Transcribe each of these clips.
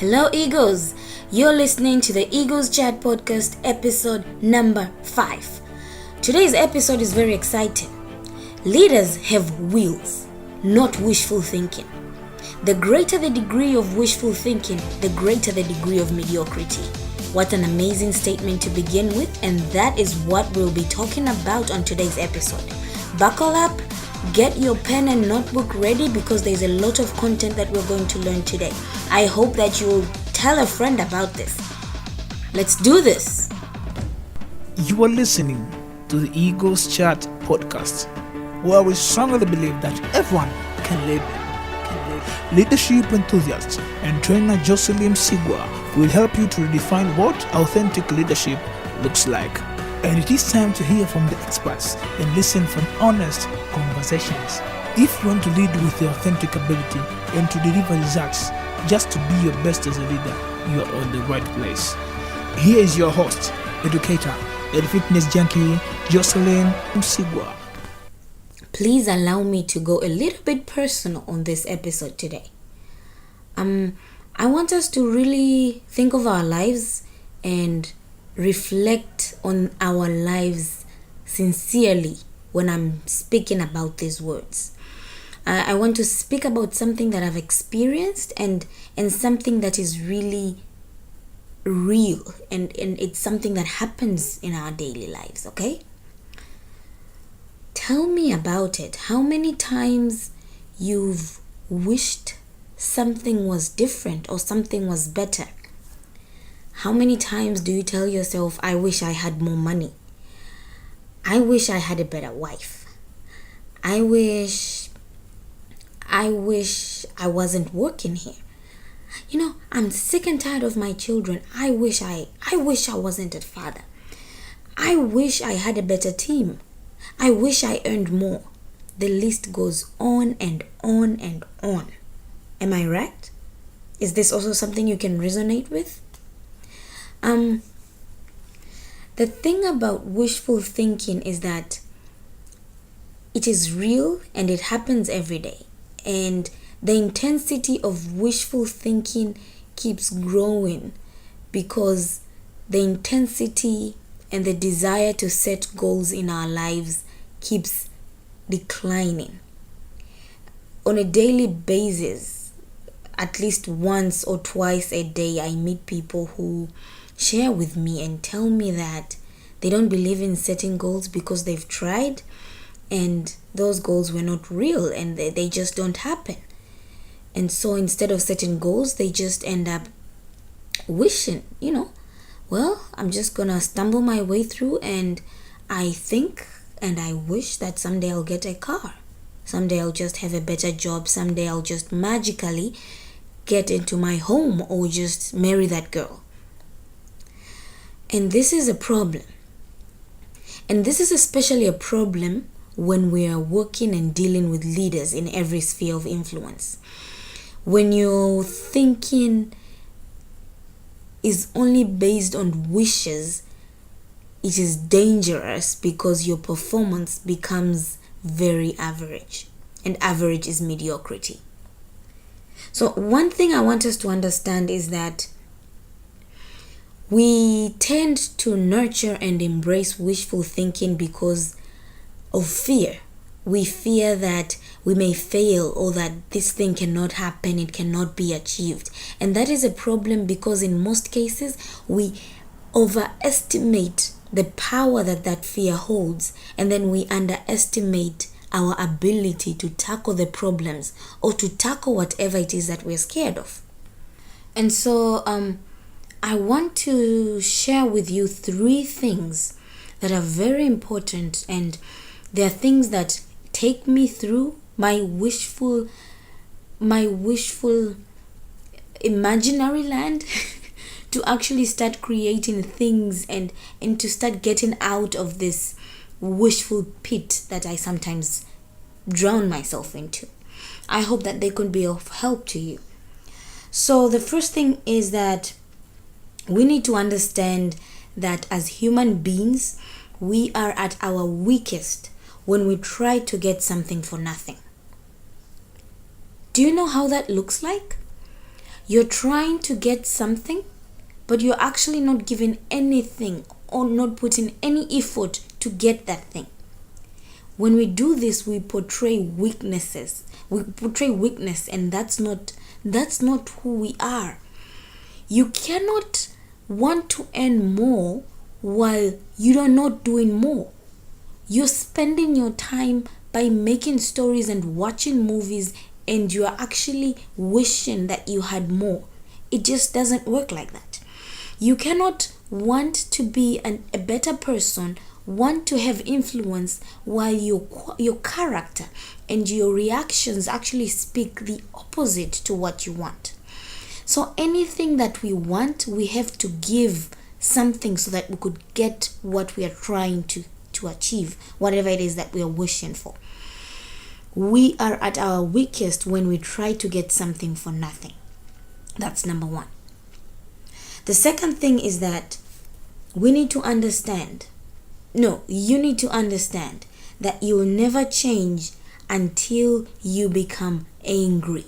Hello, Eagles. You're listening to the Eagles Chat Podcast, episode number 5. Today's episode is very exciting. Leaders have wheels, not wishful thinking. The greater the degree of wishful thinking, the greater the degree of mediocrity. What an amazing statement to begin with, and that is what we'll be talking about on today's episode. Buckle up, get your pen and notebook ready because there's a lot of content that we're going to learn today. I hope that you'll tell a friend about this. Let's do this. You are listening to the Eagles Chat Podcast, where we strongly believe that everyone can lead. Leadership enthusiast and trainer Jocelyn Sigwa will help you to redefine what authentic leadership looks like. And it is time to hear from the experts and listen from honest conversations. If you want to lead with your authentic ability and to deliver results, just to be your best as a leader, you are on the right place. Here is your host, educator, and fitness junkie, Jocelyn Sigwa. Please allow me to go a little bit personal on this episode today. I want us to really think of our lives and reflect on our lives sincerely when I'm speaking about these words. I want to speak about something that I've experienced and something that is really real and it's something that happens in our daily lives, okay? Tell me about it. How many times you've wished something was different or something was better? How many times do you tell yourself, I wish I had more money? I wish I had a better wife. I wish I wasn't working here. I'm sick and tired of my children. I wish I wasn't a father. I wish I had a better team. I wish I earned more. The list goes on and on and on. Am I right? Is this also something you can resonate with? The thing about wishful thinking is that it is real and it happens every day. And the intensity of wishful thinking keeps growing because the intensity and the desire to set goals in our lives keeps declining. On a daily basis, at least once or twice a day, I meet people who share with me and tell me that they don't believe in setting goals because they've tried and those goals were not real and they just don't happen. And so instead of setting goals, they just end up wishing, well, I'm just gonna stumble my way through and I think and I wish that someday I'll get a car. Someday I'll just have a better job. Someday I'll just magically get into my home or just marry that girl. And this is a problem. And this is especially a problem when we are working and dealing with leaders in every sphere of influence. When your thinking is only based on wishes, it is dangerous because your performance becomes very average. And average is mediocrity. So one thing I want us to understand is that we tend to nurture and embrace wishful thinking because of fear. We fear that we may fail or that this thing cannot happen, it cannot be achieved. And that is a problem because in most cases, we overestimate the power that fear holds, and then we underestimate our ability to tackle the problems or to tackle whatever it is that we're scared of. And so I want to share with you 3 things that are very important, and they are things that take me through my wishful imaginary land to actually start creating things and to start getting out of this wishful pit that I sometimes drown myself into. I hope that they could be of help to you. So the first thing is that we need to understand that as human beings, we are at our weakest when we try to get something for nothing. Do you know how that looks like? You're trying to get something, but you're actually not giving anything or not putting any effort to get that thing. When we do this, we portray weaknesses. We portray weakness, and that's not who we are. You cannot want to earn more while you are not doing more. You're spending your time by making stories and watching movies, and you are actually wishing that you had more. It just doesn't work like that. You cannot want to be a better person, want to have influence, while your character and your reactions actually speak the opposite to what you want. So anything that we want, we have to give something so that we could get what we are trying to achieve, whatever it is that we are wishing for. We are at our weakest when we try to get something for nothing. That's number one. The second thing is that you need to understand that you will never change until you become angry.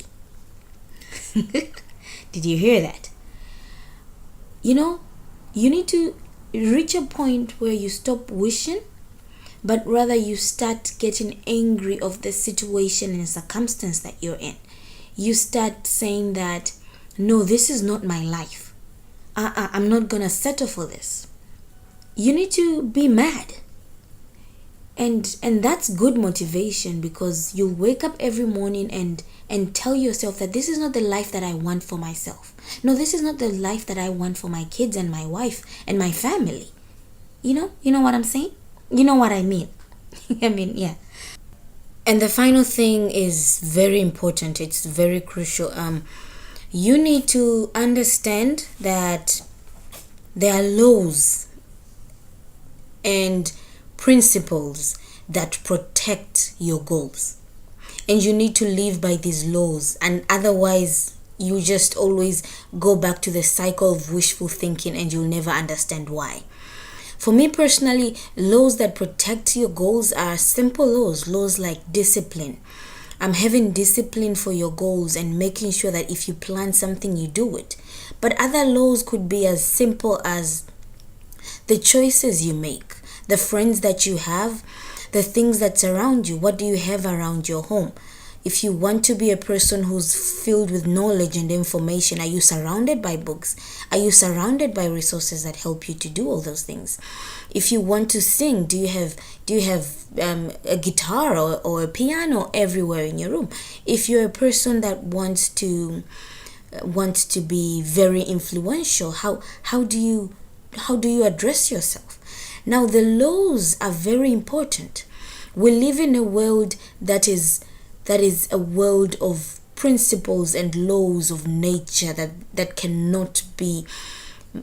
Did you hear that? You need to reach a point where you stop wishing, but rather you start getting angry of the situation and circumstance that you're in. You start saying that, no, this is not my life. I'm not gonna settle for this. You need to be mad. And that's good motivation, because you'll wake up every morning and tell yourself that this is not the life that I want for myself. No, this is not the life that I want for my kids and my wife and my family. You know what I'm saying? You know what I mean? Yeah. And the final thing is very important. It's very crucial. You need to understand that there are laws and principles that protect your goals, and you need to live by these laws, and otherwise you just always go back to the cycle of wishful thinking, and you'll never understand why. For me personally, laws that protect your goals are simple laws like discipline. Having discipline for your goals and making sure that if you plan something, you do it. But other laws could be as simple as the choices you make, the friends that you have, the things that surround you. What do you have around your home? If you want to be a person who's filled with knowledge and information, are you surrounded by books? Are you surrounded by resources that help you to do all those things? If you want to sing, do you have a guitar or a piano everywhere in your room? If you're a person that wants to be very influential, how do you address yourself? Now, the laws are very important. We live in a world that is a world of principles and laws of nature that cannot be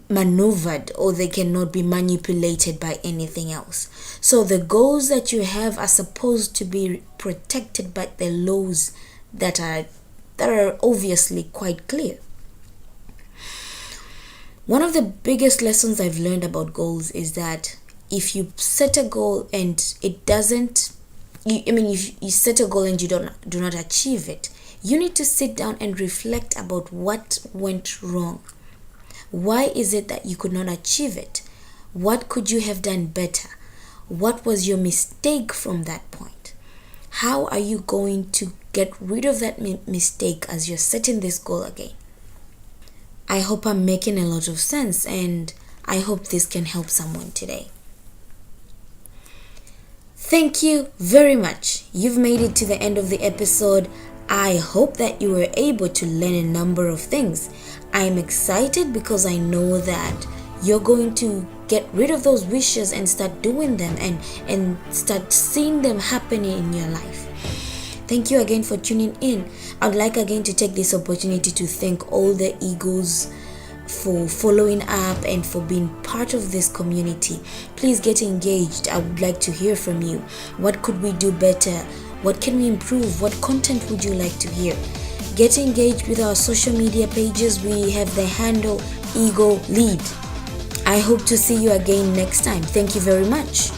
maneuvered, or they cannot be manipulated by anything else. So the goals that you have are supposed to be protected by the laws that are obviously quite clear. One of the biggest lessons I've learned about goals is that if you set a goal and it doesn't, if you set a goal and you do not achieve it, you need to sit down and reflect about what went wrong. Why is it that you could not achieve it? What could you have done better? What was your mistake from that point? How are you going to get rid of that mistake as you're setting this goal again? I hope I'm making a lot of sense, and I hope this can help someone today. Thank you very much. You've made it to the end of the episode. I hope that you were able to learn a number of things. I'm excited because I know that you're going to get rid of those wishes and start doing them and start seeing them happening in your life. Thank you again for tuning in. I'd like again to take this opportunity to thank all the Eagles for following up and for being part of this community. Please get engaged. I would like to hear from you. What could we do better? What can we improve? What content would you like to hear? Get engaged with our social media pages. We have the handle Ego Lead. I hope to see you again next time. Thank you very much.